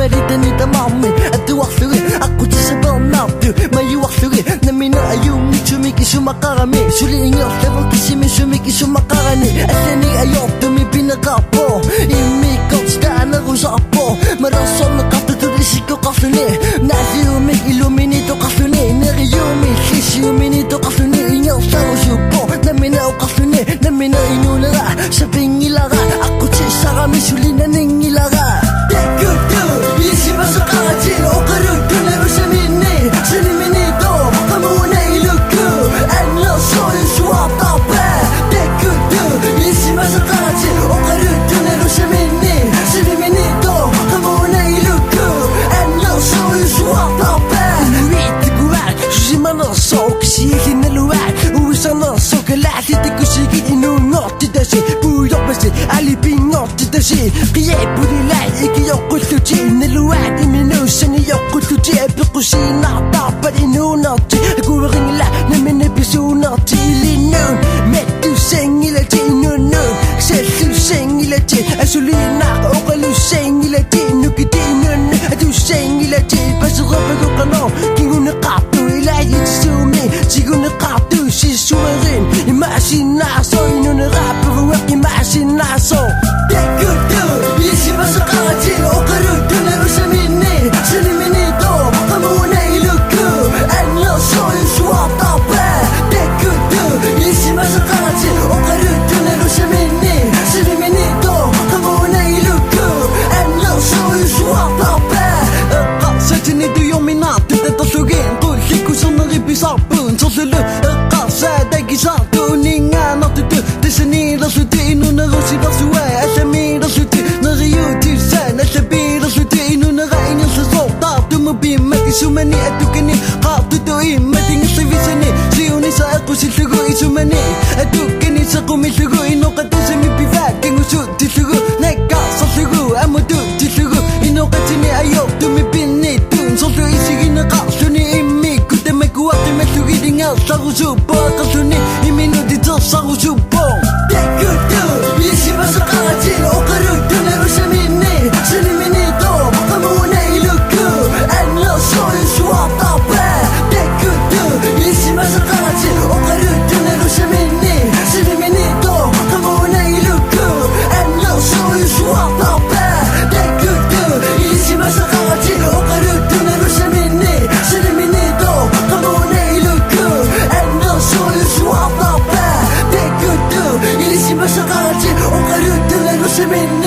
말이든 이다 마음이 아뜨왁스리 아꾸지 사범나드 마이왁스리 나미는 아용이 주미기 수막가라미 술리잉여 세번 기시미 수미기 수막가라니 아세니 아욕도미 비나가포 이미 껍지다 나고 사포 말아서 나가도 들으시고 가수니 나지우미 일루미니도 가수니 내리우미 시시우미니도 가수니 인여 싸우 슈포 나미는 가수니 나미는 이누나가 샤빙이라가 아꾸지 사람이 술리는 잉이라가 대구두 이시바서 강아지 오가루 두내로 샤미니 스리미니도 가무네 이루쿠 안너 소리 수업다 배 대구두 이시바서 강아지 오가루 두내로 샤미니 스리미니도 가무네 이루쿠 안너 소리 수업다 배 위트구알 수시만어서 그시기 넬루알 우위선어서 갈라지 듣고시기 이눈 어찌다시 부여버시 알리빙 어찌다시 그의 뿌리라 이게 욕구투지 넬루알 이미누선이 욕구투지 벽구시 나빠버리 눈 어찌 구ring이라 내면의 비수는 어찌 일리눈 매투생이라지 눈눈 세수생이라지 아술리나 오갈루생이라지 누기디 눈 아두생이라지 바스러버고 가노 기구는 값도 일라이 지수미 지구는 값도 시수마린 이 맛이 나서 이 눈을 앞으로 이 맛이 나서 대구두 이시바서 강아지 오가루 두내로 샤미니 스리미니도 가무네 이루쿠 안너 소리 수업다 배 대구두 이시바서 강아지 오가루 두내로 샤미니 스리미니도 가무네 이루쿠 안너 소리 수업다 배 사진이도 요미나 뜻했다 속엔 꿀리고 손을 비사뿐 소설을 사대기사 돈이가 너트드 대신이라 수디 누나가 시바수에 아샤미라 수디 너가 유티사 나샤비라 수디 누나가 인연사 속다 두무비 마기 수만이 아두기니 하두도 이마딩 서비스니 시온이사 아고 실수고 이수만이 아두기니 사고미 쓰고 이노가 도세미 비바딩 우수디 쓰고 내가 서쓰고 아무도 지쓰고 이노가 지니 아욕 두미 빈니 둔 소수 이시기나 가수니 이미 그때만 구합되면 수기딩아 사고 싶어 가수니 이미 누디서 사고 싶어 대구두 이시바서 강아지 오가루 두내로 샤미니 스리미니도 가무네 이루쿠 안너 소리 수업다 배 대구두 이시바서 강아지 오가루 두내로 샤미니 스리미니도 가무네 이루쿠 안너 소리 수업다 배 대구두 이시바서 강아지 오가루 두내로 샤미니 스리미니도 가무네 이루쿠 안너 소리 수업다 배 대구두 이시바서 강아지 오가루 두내로 샤미니